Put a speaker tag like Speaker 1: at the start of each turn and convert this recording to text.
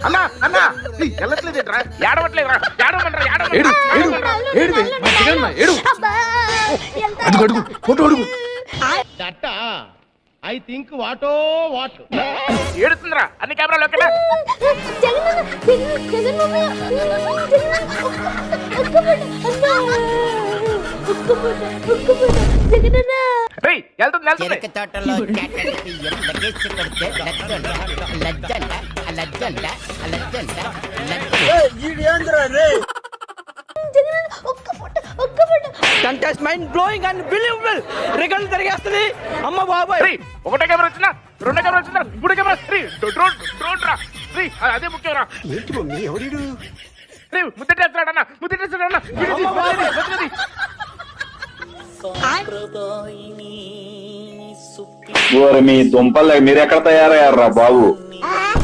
Speaker 1: అన్నా అన్నా వెళ్ళట్లేదేట్రా, ఏడవట్లేదురా,
Speaker 2: అడుగు ఫోటో అడుగు.
Speaker 3: ఐ థింక్ వాటో వాట్
Speaker 1: ఏడుతుందిరా, అన్ని కెమెరాలు ఓకేనా?
Speaker 4: చెరుకు తోటలో
Speaker 5: contest mind blowing and believable రికార్డులు తిరిగేస్తుంది. అమ్మ బాబాయ్,
Speaker 1: ఒకటే కెమెరా వచ్చిందా, రెండో కెమెరా వచ్చిందా, మూడో కెమెరా, డ్రోన్ రా, అదే ముఖ్యం రా.
Speaker 2: ఏంటి మమ్మీ ఎవడు?
Speaker 1: ముద్దటేస్తాడన్నా.
Speaker 6: మీ దుంపలు మీరు ఎక్కడ తయారయ్యారా బాబు?